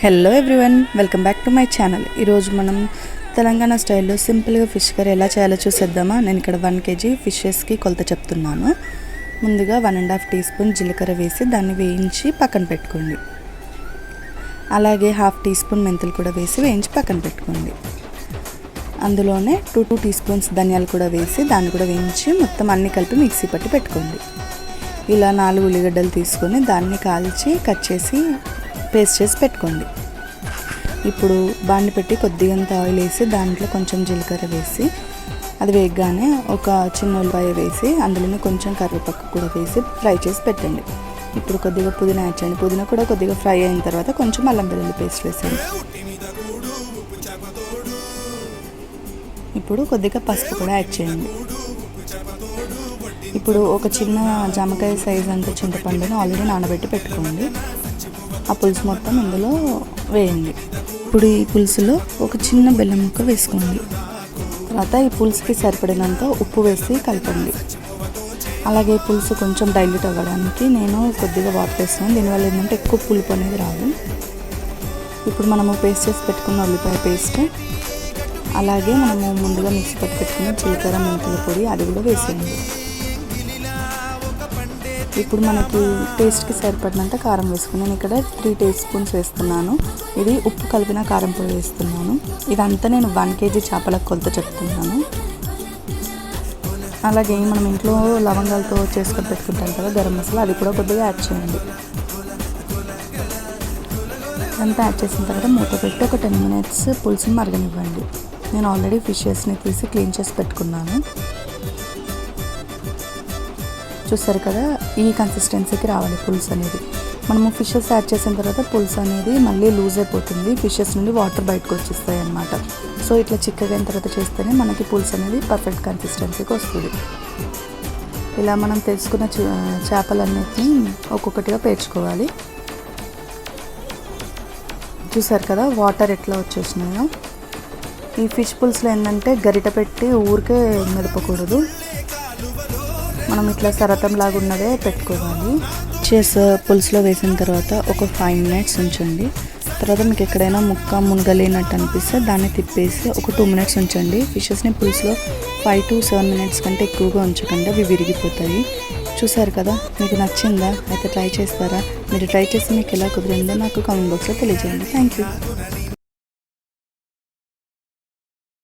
Hello everyone, welcome back to my channel. ఈరోజు మనం తెలంగాణ స్టైల్లో సింపుల్గా ఫిష్ కర్రీ ఎలా చేయాలో చూసేద్దామా. నేను ఇక్కడ 1 kg ఫిషెస్కి కొలత చెప్తున్నాను. ముందుగా 1.5 టీ స్పూన్ జీలకర్ర వేసి దాన్ని వేయించి పక్కన పెట్టుకోండి. అలాగే 1/2 టీ స్పూన్ మెంతులు కూడా వేసి వేయించి పక్కన పెట్టుకోండి. అందులోనే 2 టీ స్పూన్స్ ధనియాలు కూడా వేసి దాన్ని కూడా వేయించి మొత్తం అన్నీ కలిపి మిక్సీ పట్టి పెట్టుకోండి. ఇలా 4 ఉల్లిగడ్డలు తీసుకొని దాన్ని కాల్చి కట్ చేసి పేస్ట్ చేసి పెట్టుకోండి. ఇప్పుడు బాండి పెట్టి కొద్దిగా ఆయిల్ వేసి దాంట్లో కొంచెం జీలకర్ర వేసి అది వేయగానే ఒక చిన్న ఉల్లిపాయ వేసి అందులోనే కొంచెం కరివేపాకు కూడా వేసి ఫ్రై చేసి పెట్టండి. ఇప్పుడు కొద్దిగా పుదీనా యాడ్ చేయండి. పుదీనా కూడా కొద్దిగా ఫ్రై అయిన తర్వాత కొంచెం అల్లం వెల్లుల్లి పేస్ట్ వేసేయండి. ఇప్పుడు కొద్దిగా పసుపు కూడా యాడ్ చేయండి. ఇప్పుడు ఒక చిన్న జామకాయ సైజ్ అంత చింతపండుని ఆల్రెడీ నానబెట్టి పెట్టుకోండి. ఆ పులుసు మొత్తం ఇందులో వేయండి. ఇప్పుడు ఈ పులుసులో ఒక చిన్న బెల్లం ముక్క వేసుకోండి. తర్వాత ఈ పులుసుకి సరిపడినంత ఉప్పు వేసి కలపండి. అలాగే పులుసు కొంచెం డైల్యూట్ అవ్వడానికి నేను కొద్దిగా వాటర్ వేస్తున్నాను. దీనివల్ల ఏంటంటే ఎక్కువ పులుపు అనేది రాదు. ఇప్పుడు మనము పేస్ట్ చేసి పెట్టుకున్న ఉల్లిపాయ పేస్ట్, అలాగే మనము ముందుగా మిక్సీ పట్టి పెట్టుకున్న జీలకర్ర మెంతుల పొడి అది కూడా వేసేయండి. ఇప్పుడు మనకి టేస్ట్కి సరిపడినంత కారం వేసుకుని నేను ఇక్కడ 3 టేబుల్ స్పూన్స్ వేస్తున్నాను. ఇది ఉప్పు కలిపిన కారం పొడి వేస్తున్నాను. ఇదంతా నేను 1 kg చేపలకు కొలత చెప్తున్నాను. అలాగే మనం ఇంట్లో లవంగాలతో చేసుకొని పెట్టుకుంటాం కదా గరం మసాలా, అది కూడా కొద్దిగా యాడ్ చేయండి. అంతా యాడ్ చేసిన తర్వాత మూత పెట్టి ఒక 10 minutes పులుసుని మరగనివ్వండి. నేను ఆల్రెడీ ఫిషెస్ని తీసి క్లీన్ చేసి పెట్టుకున్నాను. చూస్తారు కదా, ఈ కన్సిస్టెన్సీకి రావాలి పులుసు అనేది. మనము ఫిషెస్ యాడ్ చేసిన తర్వాత పులుసు అనేది మళ్ళీ లూజ్ అయిపోతుంది. ఫిషెస్ నుండి వాటర్ బయటకు వచ్చేస్తాయి అన్నమాట. సో ఇట్లా చిక్కగా అయిన తర్వాత చేస్తేనే మనకి పులుసు అనేది పర్ఫెక్ట్ కన్సిస్టెన్సీకి వస్తుంది. ఇలా మనం తెలుసుకున్న చేపలన్నిటిని ఒక్కొక్కటిగా పేర్చుకోవాలి. చూసారు కదా వాటర్ ఎట్లా వచ్చేసినాయో. ఈ ఫిష్ పులుసులో ఏంటంటే గరిట పెట్టి ఊరికే మెదపకూడదు. మనం ఇట్లా సరతంలాగా ఉన్నదే పెట్టుకోవాలి. పులుసులో వేసిన తర్వాత ఒక 5 minutes ఉంచండి. తర్వాత మీకు ఎక్కడైనా ముక్క మునగలేనట్టు అనిపిస్తే దాన్ని తిప్పేసి ఒక 2 minutes ఉంచండి. ఫిషెస్ని పులుసులో 5 to 7 minutes కంటే ఎక్కువగా ఉంచకుండా అవి విరిగిపోతాయి. చూసారు కదా, మీకు నచ్చిందా? అయితే ట్రై చేస్తారా? మీరు ట్రై చేసి మీకు ఎలా కుదిరిందో నాకు కామెంట్ బాక్స్లో తెలియజేయండి. Thank you.